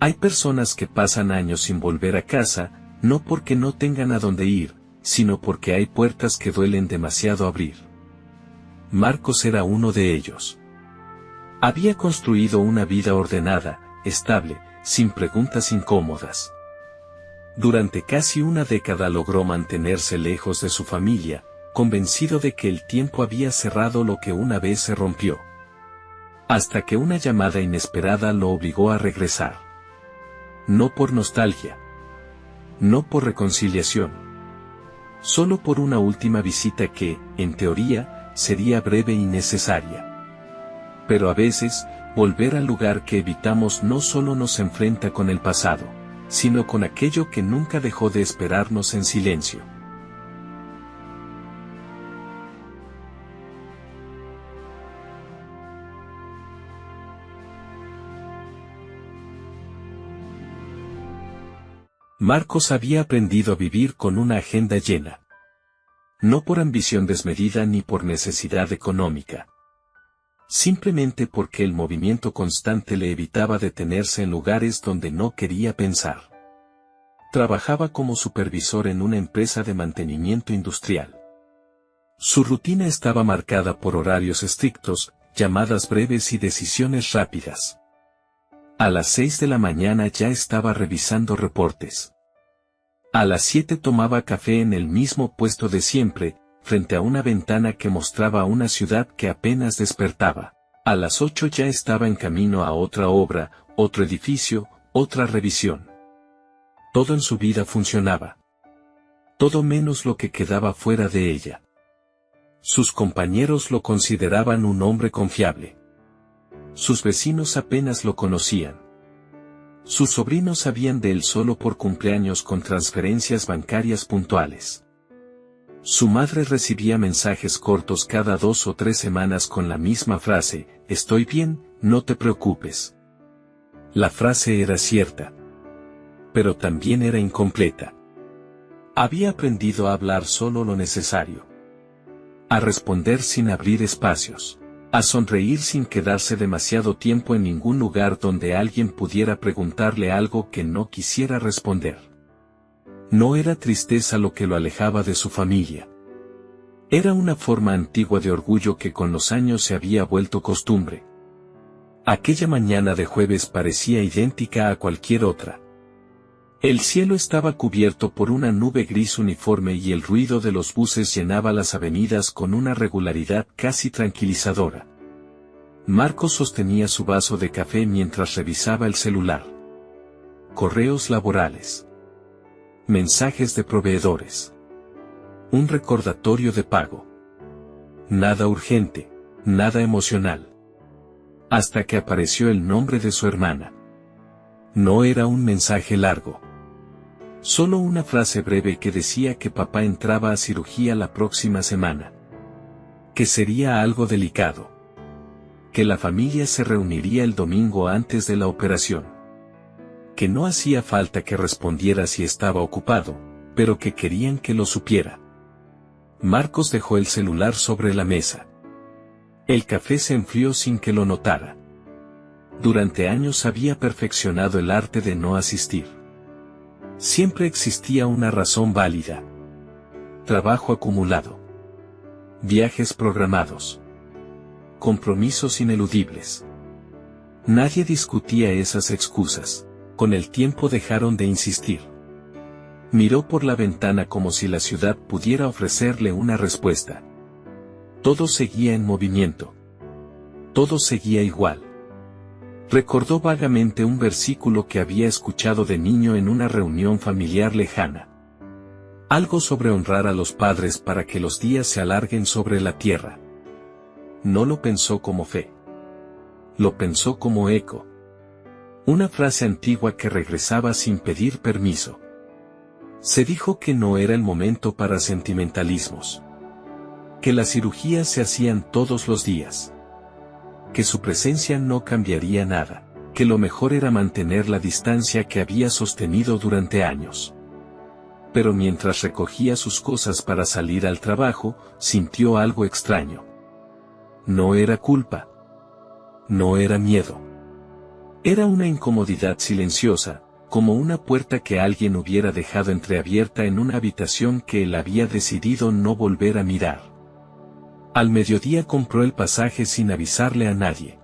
Hay personas que pasan años sin volver a casa, no porque no tengan a dónde ir, sino porque hay puertas que duelen demasiado abrir. Marcos era uno de ellos. Había construido una vida ordenada, estable, sin preguntas incómodas. Durante casi una década logró mantenerse lejos de su familia, convencido de que el tiempo había cerrado lo que una vez se rompió. Hasta que una llamada inesperada lo obligó a regresar. No por nostalgia. No por reconciliación. Solo por una última visita que, en teoría, sería breve y necesaria. Pero a veces, volver al lugar que evitamos no solo nos enfrenta con el pasado, sino con aquello que nunca dejó de esperarnos en silencio. Marcos había aprendido a vivir con una agenda llena. No por ambición desmedida ni por necesidad económica. Simplemente porque el movimiento constante le evitaba detenerse en lugares donde no quería pensar. Trabajaba como supervisor en una empresa de mantenimiento industrial. Su rutina estaba marcada por horarios estrictos, llamadas breves y decisiones rápidas. A las 6 de la mañana ya estaba revisando reportes. A las 7 tomaba café en el mismo puesto de siempre, frente a una ventana que mostraba una ciudad que apenas despertaba. A las 8 ya estaba en camino a otra obra, otro edificio, otra revisión. Todo en su vida funcionaba. Todo menos lo que quedaba fuera de ella. Sus compañeros lo consideraban un hombre confiable. Sus vecinos apenas lo conocían. Sus sobrinos sabían de él solo por cumpleaños con transferencias bancarias puntuales. Su madre recibía mensajes cortos cada 2 o 3 semanas con la misma frase: «Estoy bien, no te preocupes». La frase era cierta. Pero también era incompleta. Había aprendido a hablar solo lo necesario. A responder sin abrir espacios. A sonreír sin quedarse demasiado tiempo en ningún lugar donde alguien pudiera preguntarle algo que no quisiera responder. No era tristeza lo que lo alejaba de su familia. Era una forma antigua de orgullo que con los años se había vuelto costumbre. Aquella mañana de jueves parecía idéntica a cualquier otra. El cielo estaba cubierto por una nube gris uniforme y el ruido de los buses llenaba las avenidas con una regularidad casi tranquilizadora. Marcos sostenía su vaso de café mientras revisaba el celular. Correos laborales. Mensajes de proveedores. Un recordatorio de pago. Nada urgente, nada emocional. Hasta que apareció el nombre de su hermana. No era un mensaje largo. Solo una frase breve que decía que papá entraba a cirugía la próxima semana. Que sería algo delicado. Que la familia se reuniría el domingo antes de la operación. Que no hacía falta que respondiera si estaba ocupado, pero que querían que lo supiera. Marcos dejó el celular sobre la mesa. El café se enfrió sin que lo notara. Durante años había perfeccionado el arte de no asistir. Siempre existía una razón válida. Trabajo acumulado. Viajes programados. Compromisos ineludibles. Nadie discutía esas excusas. Con el tiempo dejaron de insistir. Miró por la ventana como si la ciudad pudiera ofrecerle una respuesta. Todo seguía en movimiento. Todo seguía igual. Recordó vagamente un versículo que había escuchado de niño en una reunión familiar lejana. Algo sobre honrar a los padres para que los días se alarguen sobre la tierra. No lo pensó como fe. Lo pensó como eco. Una frase antigua que regresaba sin pedir permiso. Se dijo que no era el momento para sentimentalismos. Que las cirugías se hacían todos los días. Que su presencia no cambiaría nada, que lo mejor era mantener la distancia que había sostenido durante años. Pero mientras recogía sus cosas para salir al trabajo, sintió algo extraño. No era culpa. No era miedo. Era una incomodidad silenciosa, como una puerta que alguien hubiera dejado entreabierta en una habitación que él había decidido no volver a mirar. Al mediodía compró el pasaje sin avisarle a nadie.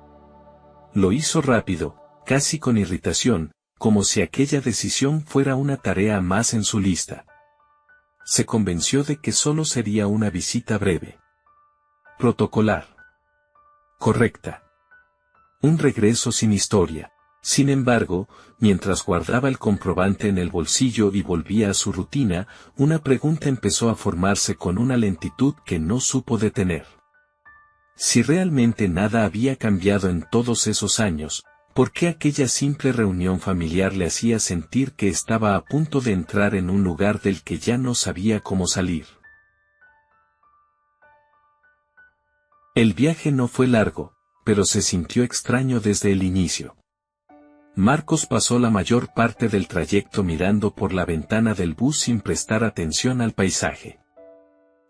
Lo hizo rápido, casi con irritación, como si aquella decisión fuera una tarea más en su lista. Se convenció de que solo sería una visita breve. Protocolar. Correcta. Un regreso sin historia. Sin embargo, mientras guardaba el comprobante en el bolsillo y volvía a su rutina, una pregunta empezó a formarse con una lentitud que no supo detener. Si realmente nada había cambiado en todos esos años, ¿por qué aquella simple reunión familiar le hacía sentir que estaba a punto de entrar en un lugar del que ya no sabía cómo salir? El viaje no fue largo, pero se sintió extraño desde el inicio. Marcos pasó la mayor parte del trayecto mirando por la ventana del bus sin prestar atención al paisaje.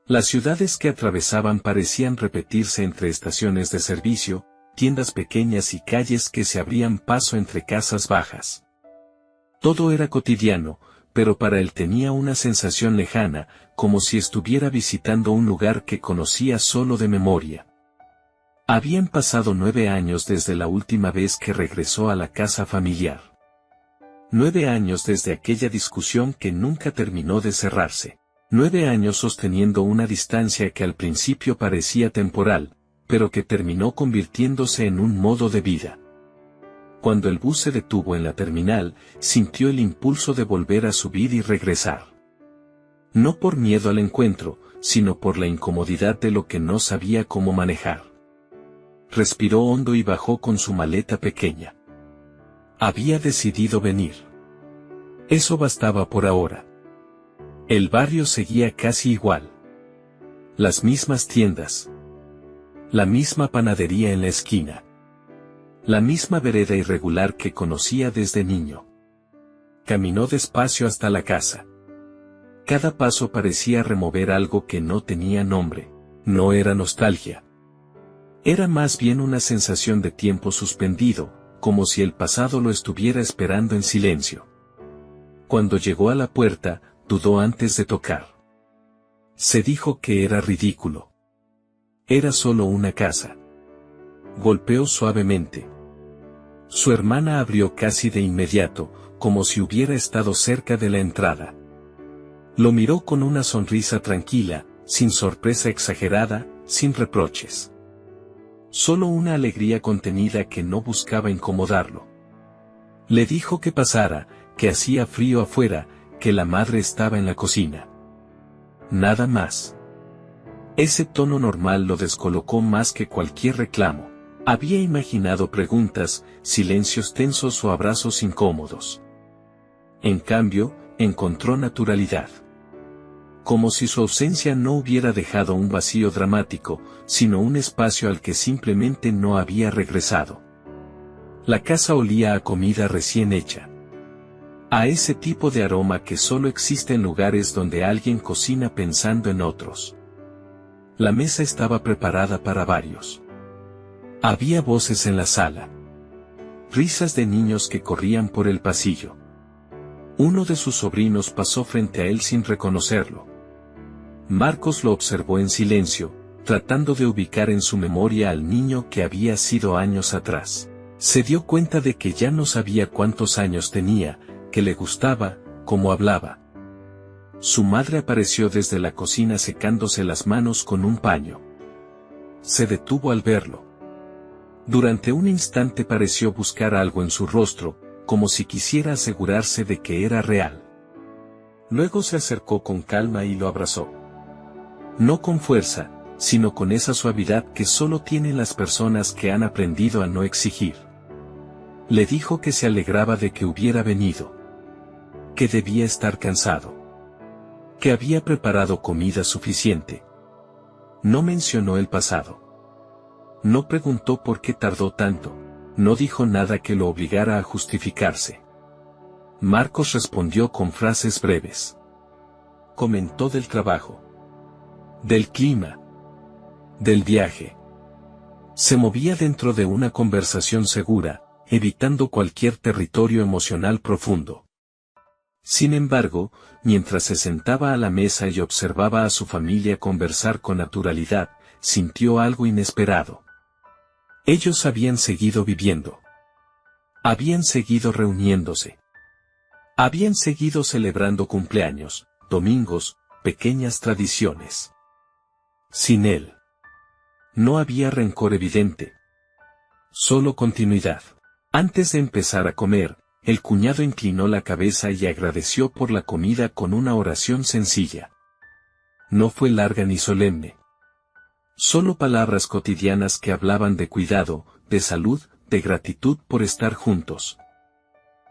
Las ciudades que atravesaban parecían repetirse entre estaciones de servicio, tiendas pequeñas y calles que se abrían paso entre casas bajas. Todo era cotidiano, pero para él tenía una sensación lejana, como si estuviera visitando un lugar que conocía solo de memoria. Habían pasado 9 años desde la última vez que regresó a la casa familiar. 9 años desde aquella discusión que nunca terminó de cerrarse. 9 años sosteniendo una distancia que al principio parecía temporal, pero que terminó convirtiéndose en un modo de vida. Cuando el bus se detuvo en la terminal, sintió el impulso de volver a subir y regresar. No por miedo al encuentro, sino por la incomodidad de lo que no sabía cómo manejar. Respiró hondo y bajó con su maleta pequeña. Había decidido venir. Eso bastaba por ahora. El barrio seguía casi igual. Las mismas tiendas. La misma panadería en la esquina. La misma vereda irregular que conocía desde niño. Caminó despacio hasta la casa. Cada paso parecía remover algo que no tenía nombre. No era nostalgia. Era más bien una sensación de tiempo suspendido, como si el pasado lo estuviera esperando en silencio. Cuando llegó a la puerta, dudó antes de tocar. Se dijo que era ridículo. Era solo una casa. Golpeó suavemente. Su hermana abrió casi de inmediato, como si hubiera estado cerca de la entrada. Lo miró con una sonrisa tranquila, sin sorpresa exagerada, sin reproches. Solo una alegría contenida que no buscaba incomodarlo. Le dijo que pasara, que hacía frío afuera, que la madre estaba en la cocina. Nada más. Ese tono normal lo descolocó más que cualquier reclamo. Había imaginado preguntas, silencios tensos o abrazos incómodos. En cambio, encontró naturalidad. Como si su ausencia no hubiera dejado un vacío dramático, sino un espacio al que simplemente no había regresado. La casa olía a comida recién hecha. A ese tipo de aroma que solo existe en lugares donde alguien cocina pensando en otros. La mesa estaba preparada para varios. Había voces en la sala. Risas de niños que corrían por el pasillo. Uno de sus sobrinos pasó frente a él sin reconocerlo. Marcos lo observó en silencio, tratando de ubicar en su memoria al niño que había sido años atrás. Se dio cuenta de que ya no sabía cuántos años tenía, que le gustaba, cómo hablaba. Su madre apareció desde la cocina secándose las manos con un paño. Se detuvo al verlo. Durante un instante pareció buscar algo en su rostro, como si quisiera asegurarse de que era real. Luego se acercó con calma y lo abrazó. No con fuerza, sino con esa suavidad que solo tienen las personas que han aprendido a no exigir. Le dijo que se alegraba de que hubiera venido. Que debía estar cansado. Que había preparado comida suficiente. No mencionó el pasado. No preguntó por qué tardó tanto. No dijo nada que lo obligara a justificarse. Marcos respondió con frases breves. Comentó del trabajo. Del clima. Del viaje. Se movía dentro de una conversación segura, evitando cualquier territorio emocional profundo. Sin embargo, mientras se sentaba a la mesa y observaba a su familia conversar con naturalidad, sintió algo inesperado. Ellos habían seguido viviendo. Habían seguido reuniéndose. Habían seguido celebrando cumpleaños, domingos, pequeñas tradiciones. Sin él. No había rencor evidente. Solo continuidad. Antes de empezar a comer, el cuñado inclinó la cabeza y agradeció por la comida con una oración sencilla. No fue larga ni solemne. Solo palabras cotidianas que hablaban de cuidado, de salud, de gratitud por estar juntos.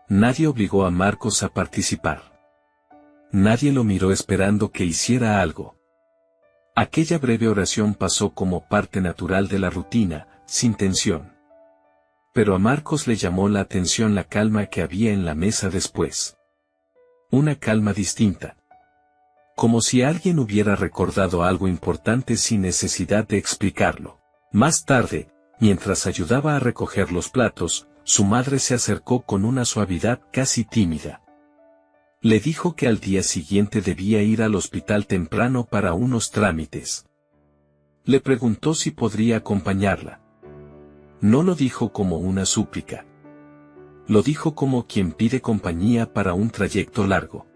Nadie obligó a Marcos a participar. Nadie lo miró esperando que hiciera algo. Aquella breve oración pasó como parte natural de la rutina, sin tensión. Pero a Marcos le llamó la atención la calma que había en la mesa después. Una calma distinta. Como si alguien hubiera recordado algo importante sin necesidad de explicarlo. Más tarde, mientras ayudaba a recoger los platos, su madre se acercó con una suavidad casi tímida. Le dijo que al día siguiente debía ir al hospital temprano para unos trámites. Le preguntó si podría acompañarla. No lo dijo como una súplica. Lo dijo como quien pide compañía para un trayecto largo.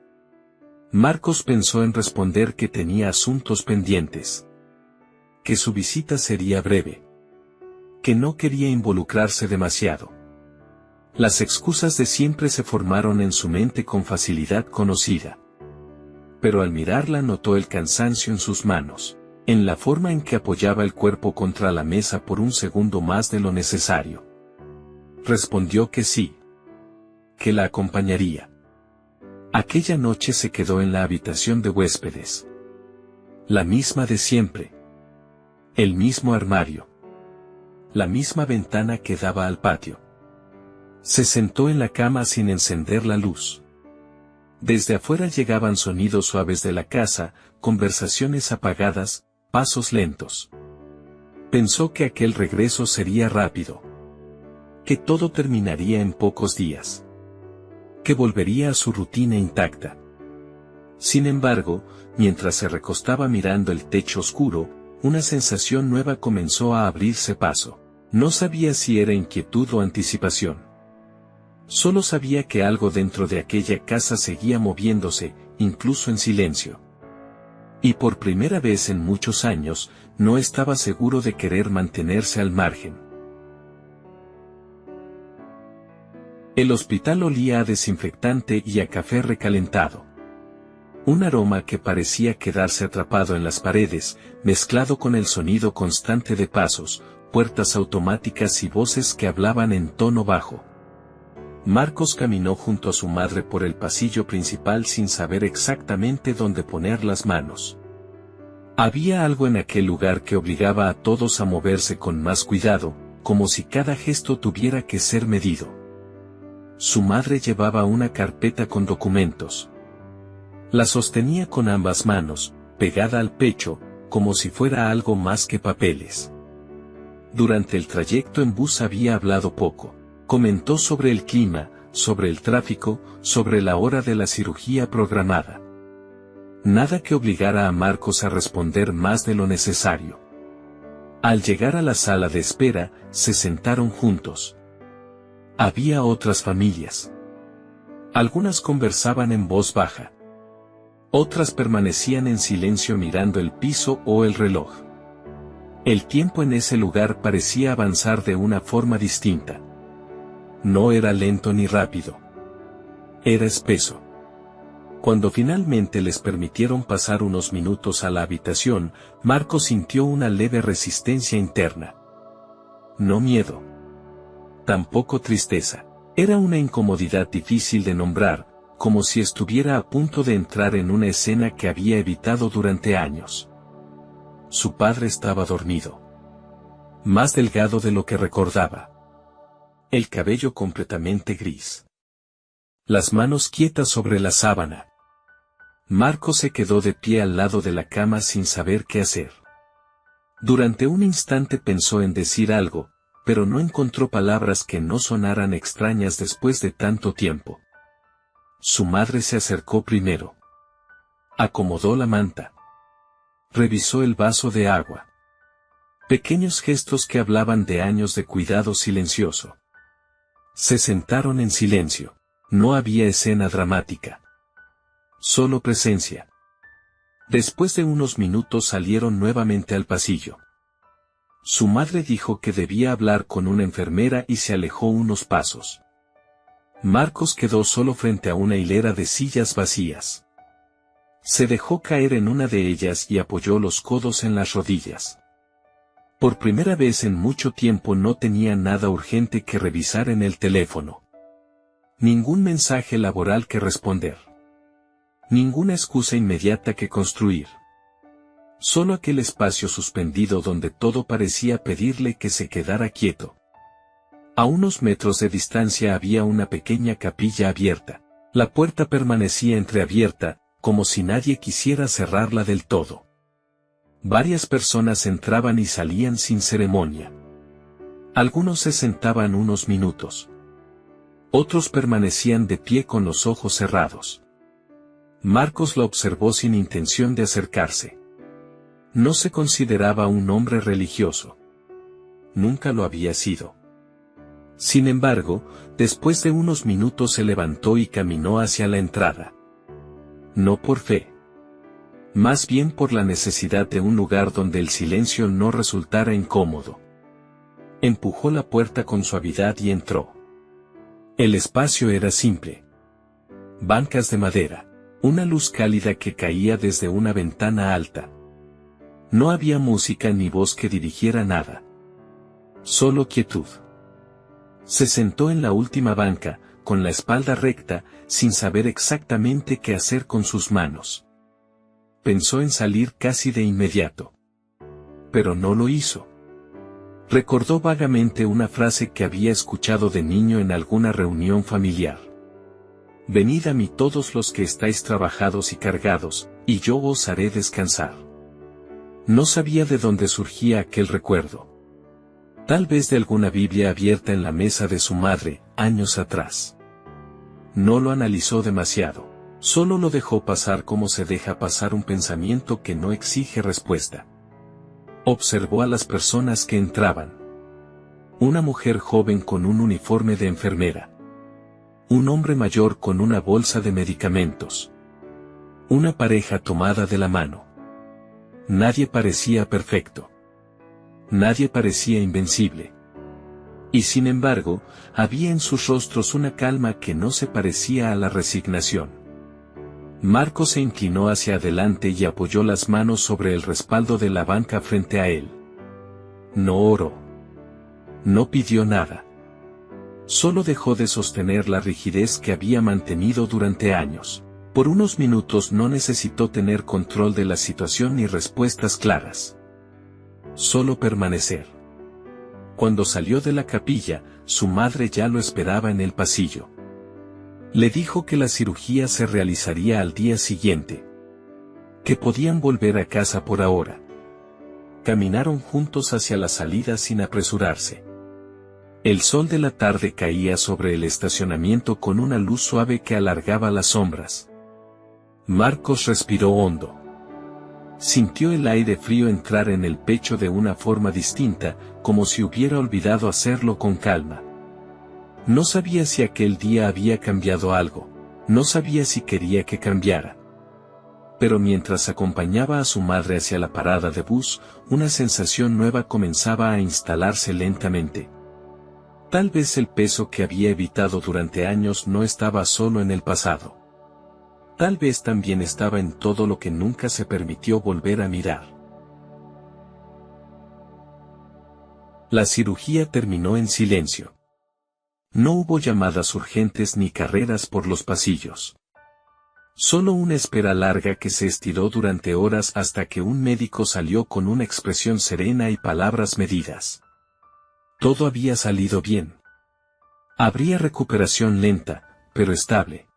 Marcos pensó en responder que tenía asuntos pendientes. Que su visita sería breve. Que no quería involucrarse demasiado. Las excusas de siempre se formaron en su mente con facilidad conocida. Pero al mirarla notó el cansancio en sus manos, en la forma en que apoyaba el cuerpo contra la mesa por un segundo más de lo necesario. Respondió que sí. Que la acompañaría. Aquella noche se quedó en la habitación de huéspedes. La misma de siempre. El mismo armario. La misma ventana que daba al patio. Se sentó en la cama sin encender la luz. Desde afuera llegaban sonidos suaves de la casa, conversaciones apagadas, pasos lentos. Pensó que aquel regreso sería rápido. Que todo terminaría en pocos días. Que volvería a su rutina intacta. Sin embargo, mientras se recostaba mirando el techo oscuro, una sensación nueva comenzó a abrirse paso. No sabía si era inquietud o anticipación. Solo sabía que algo dentro de aquella casa seguía moviéndose, incluso en silencio. Y por primera vez en muchos años, no estaba seguro de querer mantenerse al margen. El hospital olía a desinfectante y a café recalentado. Un aroma que parecía quedarse atrapado en las paredes, mezclado con el sonido constante de pasos, puertas automáticas y voces que hablaban en tono bajo. Marcos caminó junto a su madre por el pasillo principal sin saber exactamente dónde poner las manos. Había algo en aquel lugar que obligaba a todos a moverse con más cuidado, como si cada gesto tuviera que ser medido. Su madre llevaba una carpeta con documentos. La sostenía con ambas manos, pegada al pecho, como si fuera algo más que papeles. Durante el trayecto en bus había hablado poco. Comentó sobre el clima, sobre el tráfico, sobre la hora de la cirugía programada. Nada que obligara a Marcos a responder más de lo necesario. Al llegar a la sala de espera, se sentaron juntos. Había otras familias. Algunas conversaban en voz baja. Otras permanecían en silencio mirando el piso o el reloj. El tiempo en ese lugar parecía avanzar de una forma distinta. No era lento ni rápido. Era espeso. Cuando finalmente les permitieron pasar unos minutos a la habitación, Marcos sintió una leve resistencia interna. No miedo. Tampoco tristeza. Era una incomodidad difícil de nombrar, como si estuviera a punto de entrar en una escena que había evitado durante años. Su padre estaba dormido. Más delgado de lo que recordaba. El cabello completamente gris. Las manos quietas sobre la sábana. Marcos se quedó de pie al lado de la cama sin saber qué hacer. Durante un instante pensó en decir algo, pero no encontró palabras que no sonaran extrañas después de tanto tiempo. Su madre se acercó primero. Acomodó la manta. Revisó el vaso de agua. Pequeños gestos que hablaban de años de cuidado silencioso. Se sentaron en silencio. No había escena dramática. Solo presencia. Después de unos minutos salieron nuevamente al pasillo. Su madre dijo que debía hablar con una enfermera y se alejó unos pasos. Marcos quedó solo frente a una hilera de sillas vacías. Se dejó caer en una de ellas y apoyó los codos en las rodillas. Por primera vez en mucho tiempo no tenía nada urgente que revisar en el teléfono. Ningún mensaje laboral que responder. Ninguna excusa inmediata que construir. Solo aquel espacio suspendido donde todo parecía pedirle que se quedara quieto. A unos metros de distancia había una pequeña capilla abierta. La puerta permanecía entreabierta, como si nadie quisiera cerrarla del todo. Varias personas entraban y salían sin ceremonia. Algunos se sentaban unos minutos. Otros permanecían de pie con los ojos cerrados. Marcos la observó sin intención de acercarse. No se consideraba un hombre religioso. Nunca lo había sido. Sin embargo, después de unos minutos se levantó y caminó hacia la entrada. No por fe. Más bien por la necesidad de un lugar donde el silencio no resultara incómodo. Empujó la puerta con suavidad y entró. El espacio era simple. Bancas de madera. Una luz cálida que caía desde una ventana alta. No había música ni voz que dirigiera nada. Solo quietud. Se sentó en la última banca, con la espalda recta, sin saber exactamente qué hacer con sus manos. Pensó en salir casi de inmediato. Pero no lo hizo. Recordó vagamente una frase que había escuchado de niño en alguna reunión familiar. Venid a mí todos los que estáis trabajados y cargados, y yo os haré descansar. No sabía de dónde surgía aquel recuerdo. Tal vez de alguna Biblia abierta en la mesa de su madre, años atrás. No lo analizó demasiado, solo lo dejó pasar como se deja pasar un pensamiento que no exige respuesta. Observó a las personas que entraban. Una mujer joven con un uniforme de enfermera. Un hombre mayor con una bolsa de medicamentos. Una pareja tomada de la mano. Nadie parecía perfecto. Nadie parecía invencible. Y sin embargo, había en sus rostros una calma que no se parecía a la resignación. Marcos se inclinó hacia adelante y apoyó las manos sobre el respaldo de la banca frente a él. No oró. No pidió nada. Solo dejó de sostener la rigidez que había mantenido durante años. Por unos minutos no necesitó tener control de la situación ni respuestas claras. Solo permanecer. Cuando salió de la capilla, su madre ya lo esperaba en el pasillo. Le dijo que la cirugía se realizaría al día siguiente. Que podían volver a casa por ahora. Caminaron juntos hacia la salida sin apresurarse. El sol de la tarde caía sobre el estacionamiento con una luz suave que alargaba las sombras. Marcos respiró hondo. Sintió el aire frío entrar en el pecho de una forma distinta, como si hubiera olvidado hacerlo con calma. No sabía si aquel día había cambiado algo, no sabía si quería que cambiara. Pero mientras acompañaba a su madre hacia la parada de bus, una sensación nueva comenzaba a instalarse lentamente. Tal vez el peso que había evitado durante años no estaba solo en el pasado. Tal vez también estaba en todo lo que nunca se permitió volver a mirar. La cirugía terminó en silencio. No hubo llamadas urgentes ni carreras por los pasillos. Solo una espera larga que se estiró durante horas hasta que un médico salió con una expresión serena y palabras medidas. Todo había salido bien. Habría recuperación lenta, pero estable.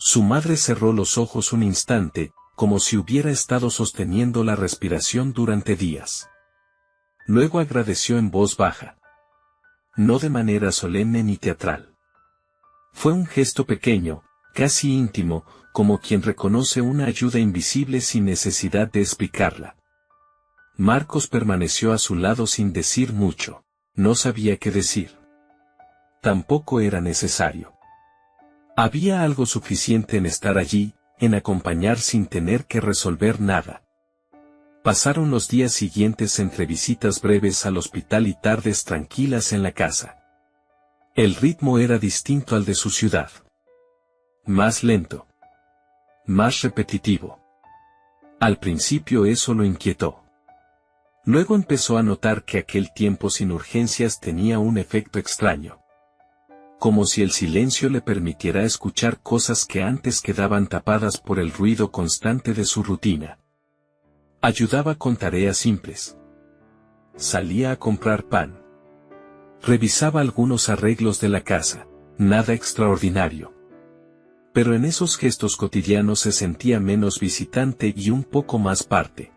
Su madre cerró los ojos un instante, como si hubiera estado sosteniendo la respiración durante días. Luego agradeció en voz baja. no de manera solemne ni teatral. Fue un gesto pequeño, casi íntimo, como quien reconoce una ayuda invisible sin necesidad de explicarla. Marcos permaneció a su lado sin decir mucho. No sabía qué decir. Tampoco era necesario. Había algo suficiente en estar allí, en acompañar sin tener que resolver nada. Pasaron los días siguientes entre visitas breves al hospital y tardes tranquilas en la casa. El ritmo era distinto al de su ciudad. Más lento. Más repetitivo. Al principio eso lo inquietó. Luego empezó a notar que aquel tiempo sin urgencias tenía un efecto extraño. Como si el silencio le permitiera escuchar cosas que antes quedaban tapadas por el ruido constante de su rutina. Ayudaba con tareas simples. Salía a comprar pan. Revisaba algunos arreglos de la casa, nada extraordinario. Pero en esos gestos cotidianos se sentía menos visitante y un poco más parte.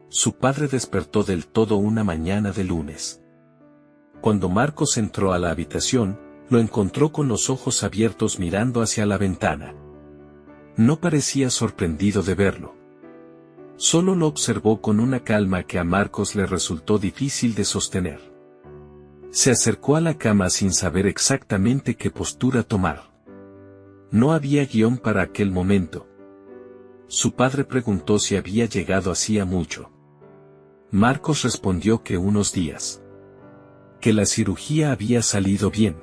Su padre despertó del todo una mañana de lunes. Cuando Marcos entró a la habitación, lo encontró con los ojos abiertos mirando hacia la ventana. No parecía sorprendido de verlo. Solo lo observó con una calma que a Marcos le resultó difícil de sostener. Se acercó a la cama sin saber exactamente qué postura tomar. No había guión para aquel momento. Su padre preguntó si había llegado hacía mucho. Marcos respondió que unos días. Que la cirugía había salido bien.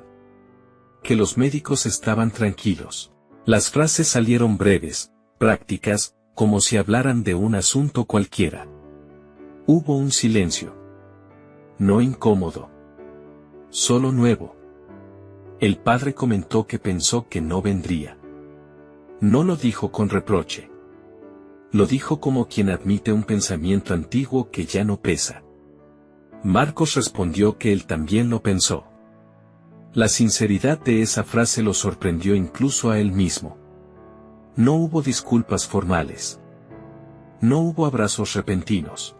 Que los médicos estaban tranquilos. Las frases salieron breves, prácticas, como si hablaran de un asunto cualquiera. Hubo un silencio. No incómodo. Solo nuevo. El padre comentó que pensó que no vendría. No lo dijo con reproche. Lo dijo como quien admite un pensamiento antiguo que ya no pesa. Marcos respondió que él también lo pensó. La sinceridad de esa frase lo sorprendió incluso a él mismo. No hubo disculpas formales. No hubo abrazos repentinos.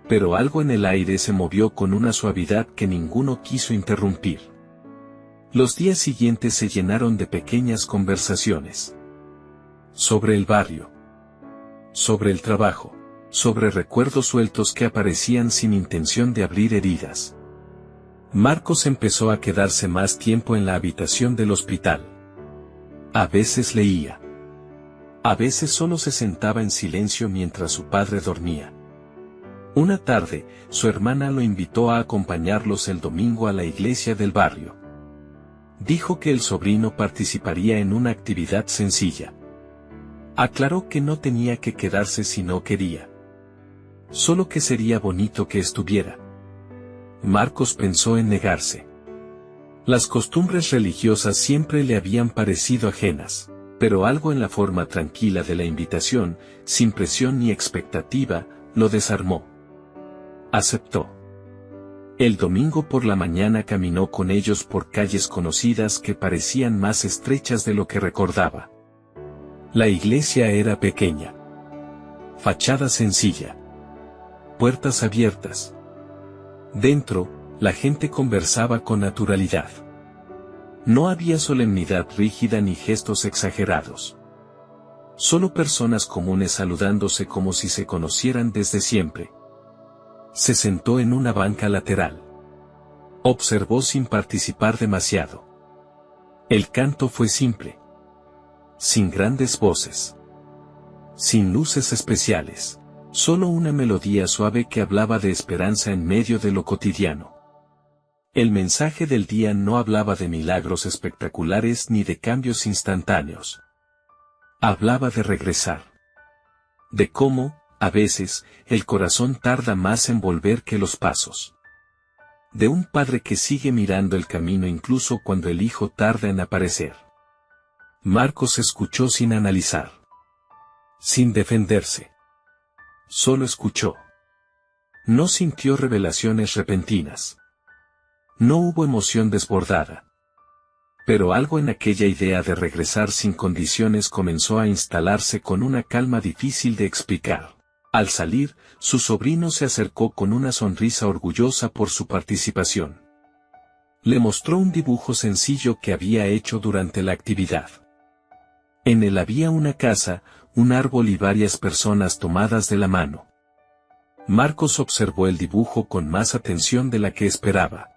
Pero algo en el aire se movió con una suavidad que ninguno quiso interrumpir. Los días siguientes se llenaron de pequeñas conversaciones. Sobre el barrio. Sobre el trabajo. Sobre recuerdos sueltos que aparecían sin intención de abrir heridas. Marcos empezó a quedarse más tiempo en la habitación del hospital. A veces leía. A veces solo se sentaba en silencio mientras su padre dormía. Una tarde, su hermana lo invitó a acompañarlos el domingo a la iglesia del barrio. Dijo que el sobrino participaría en una actividad sencilla. Aclaró que no tenía que quedarse si no quería. Solo que sería bonito que estuviera. Marcos pensó en negarse. Las costumbres religiosas siempre le habían parecido ajenas, pero algo en la forma tranquila de la invitación, sin presión ni expectativa, lo desarmó. Aceptó. El domingo por la mañana caminó con ellos por calles conocidas que parecían más estrechas de lo que recordaba. La iglesia era pequeña. Fachada sencilla. Puertas abiertas. Dentro, la gente conversaba con naturalidad. No había solemnidad rígida ni gestos exagerados. Solo personas comunes saludándose como si se conocieran desde siempre. Se sentó en una banca lateral. Observó sin participar demasiado. El canto fue simple. Sin grandes voces. Sin luces especiales. Solo una melodía suave que hablaba de esperanza en medio de lo cotidiano. El mensaje del día no hablaba de milagros espectaculares ni de cambios instantáneos. Hablaba de regresar. De cómo, a veces, el corazón tarda más en volver que los pasos. De un padre que sigue mirando el camino incluso cuando el hijo tarda en aparecer. Marcos escuchó sin analizar. Sin defenderse. Solo escuchó. No sintió revelaciones repentinas. No hubo emoción desbordada. Pero algo en aquella idea de regresar sin condiciones comenzó a instalarse con una calma difícil de explicar. Al salir, su sobrino se acercó con una sonrisa orgullosa por su participación. Le mostró un dibujo sencillo que había hecho durante la actividad. En él había una casa, un árbol y varias personas tomadas de la mano. Marcos observó el dibujo con más atención de la que esperaba.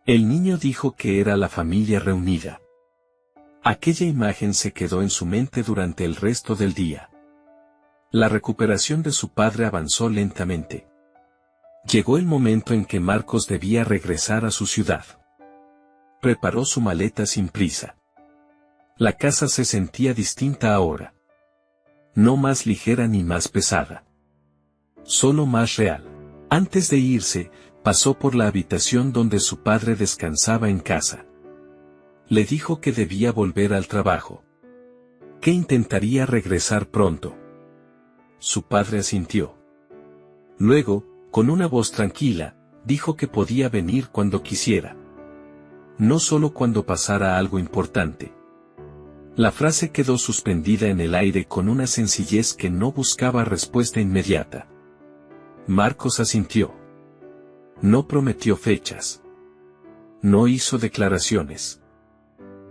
El niño dijo que era la familia reunida. Aquella imagen se quedó en su mente durante el resto del día. La recuperación de su padre avanzó lentamente. Llegó el momento en que Marcos debía regresar a su ciudad. Preparó su maleta sin prisa. La casa se sentía distinta ahora. No más ligera ni más pesada. Solo más real. Antes de irse, pasó por la habitación donde su padre descansaba en casa. Le dijo que debía volver al trabajo. Que intentaría regresar pronto. Su padre asintió. Luego, con una voz tranquila, dijo que podía venir cuando quisiera. No solo cuando pasara algo importante. La frase quedó suspendida en el aire con una sencillez que no buscaba respuesta inmediata. Marcos asintió. No prometió fechas. No hizo declaraciones.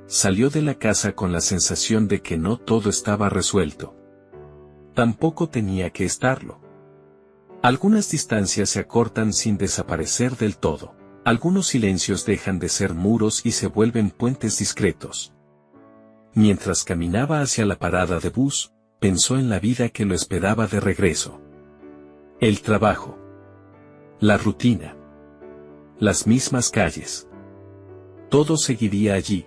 Salió de la casa con la sensación de que no todo estaba resuelto. Tampoco tenía que estarlo. Algunas distancias se acortan sin desaparecer del todo. Algunos silencios dejan de ser muros y se vuelven puentes discretos. Mientras caminaba hacia la parada de bus, pensó en la vida que lo esperaba de regreso. El trabajo. La rutina. Las mismas calles. Todo seguiría allí.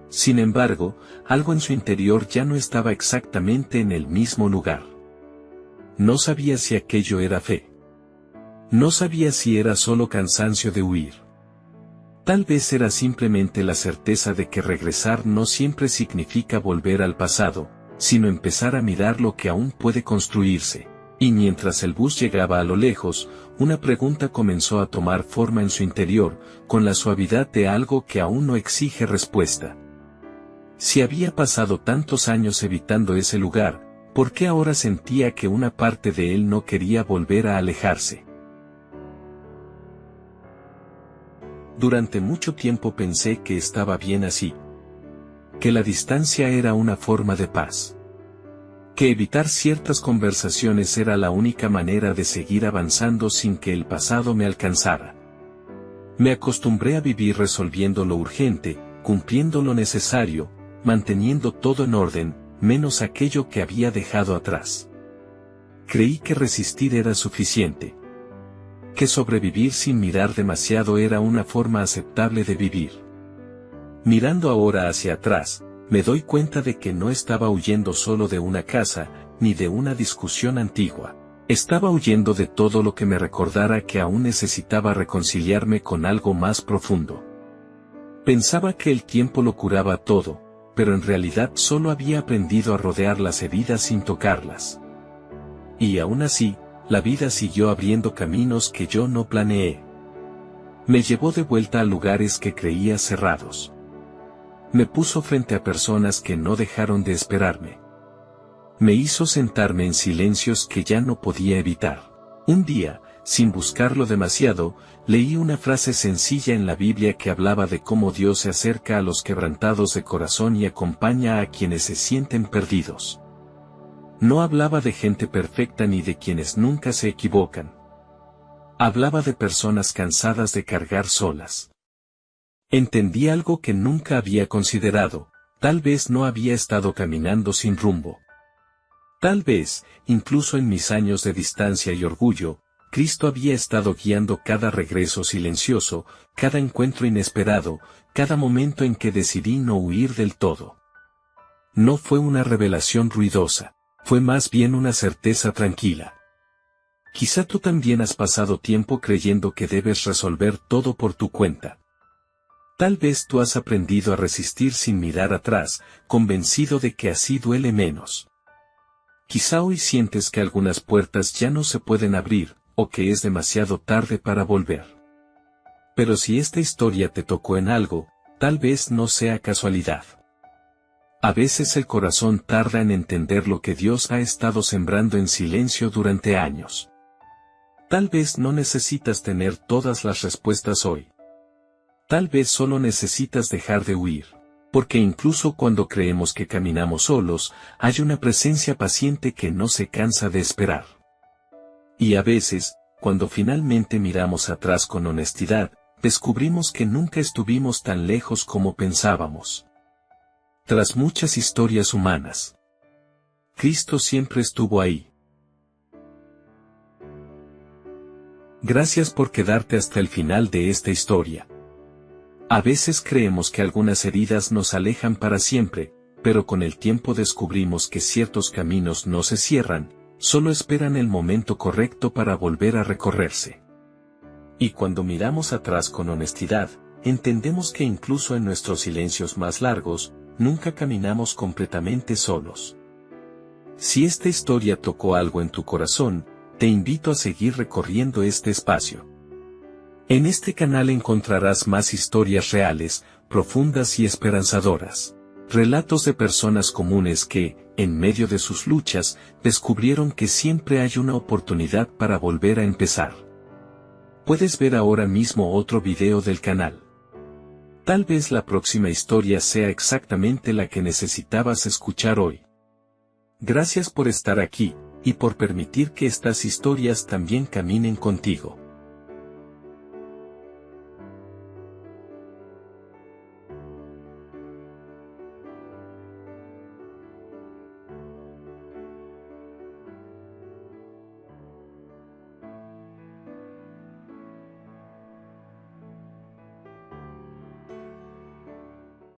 Sin embargo, algo en su interior ya no estaba exactamente en el mismo lugar. No sabía si aquello era fe. No sabía si era solo cansancio de huir. Tal vez era simplemente la certeza de que regresar no siempre significa volver al pasado, sino empezar a mirar lo que aún puede construirse. Y mientras el bus llegaba a lo lejos, una pregunta comenzó a tomar forma en su interior, con la suavidad de algo que aún no exige respuesta. Si había pasado tantos años evitando ese lugar, ¿por qué ahora sentía que una parte de él no quería volver a alejarse? Durante mucho tiempo pensé que estaba bien así. Que la distancia era una forma de paz. Que evitar ciertas conversaciones era la única manera de seguir avanzando sin que el pasado me alcanzara. Me acostumbré a vivir resolviendo lo urgente, cumpliendo lo necesario, manteniendo todo en orden, menos aquello que había dejado atrás. Creí que resistir era suficiente. Que sobrevivir sin mirar demasiado era una forma aceptable de vivir. Mirando ahora hacia atrás, me doy cuenta de que no estaba huyendo solo de una casa, ni de una discusión antigua. Estaba huyendo de todo lo que me recordara que aún necesitaba reconciliarme con algo más profundo. Pensaba que el tiempo lo curaba todo, pero en realidad solo había aprendido a rodear las heridas sin tocarlas. Y aún así, la vida siguió abriendo caminos que yo no planeé. Me llevó de vuelta a lugares que creía cerrados. Me puso frente a personas que no dejaron de esperarme. Me hizo sentarme en silencios que ya no podía evitar. Un día, sin buscarlo demasiado, leí una frase sencilla en la Biblia que hablaba de cómo Dios se acerca a los quebrantados de corazón y acompaña a quienes se sienten perdidos. No hablaba de gente perfecta ni de quienes nunca se equivocan. Hablaba de personas cansadas de cargar solas. Entendí algo que nunca había considerado, tal vez no había estado caminando sin rumbo. Tal vez, incluso en mis años de distancia y orgullo, Cristo había estado guiando cada regreso silencioso, cada encuentro inesperado, cada momento en que decidí no huir del todo. No fue una revelación ruidosa. Fue más bien una certeza tranquila. Quizá tú también has pasado tiempo creyendo que debes resolver todo por tu cuenta. Tal vez tú has aprendido a resistir sin mirar atrás, convencido de que así duele menos. Quizá hoy sientes que algunas puertas ya no se pueden abrir, o que es demasiado tarde para volver. Pero si esta historia te tocó en algo, tal vez no sea casualidad. A veces el corazón tarda en entender lo que Dios ha estado sembrando en silencio durante años. Tal vez no necesitas tener todas las respuestas hoy. Tal vez solo necesitas dejar de huir. Porque incluso cuando creemos que caminamos solos, hay una presencia paciente que no se cansa de esperar. Y a veces, cuando finalmente miramos atrás con honestidad, descubrimos que nunca estuvimos tan lejos como pensábamos. Tras muchas historias humanas, Cristo siempre estuvo ahí. Gracias por quedarte hasta el final de esta historia. A veces creemos que algunas heridas nos alejan para siempre, pero con el tiempo descubrimos que ciertos caminos no se cierran, solo esperan el momento correcto para volver a recorrerse. Y cuando miramos atrás con honestidad, entendemos que incluso en nuestros silencios más largos, nunca caminamos completamente solos. Si esta historia tocó algo en tu corazón, te invito a seguir recorriendo este espacio. En este canal encontrarás más historias reales, profundas y esperanzadoras. Relatos de personas comunes que, en medio de sus luchas, descubrieron que siempre hay una oportunidad para volver a empezar. Puedes ver ahora mismo otro video del canal. Tal vez la próxima historia sea exactamente la que necesitabas escuchar hoy. Gracias por estar aquí, y por permitir que estas historias también caminen contigo.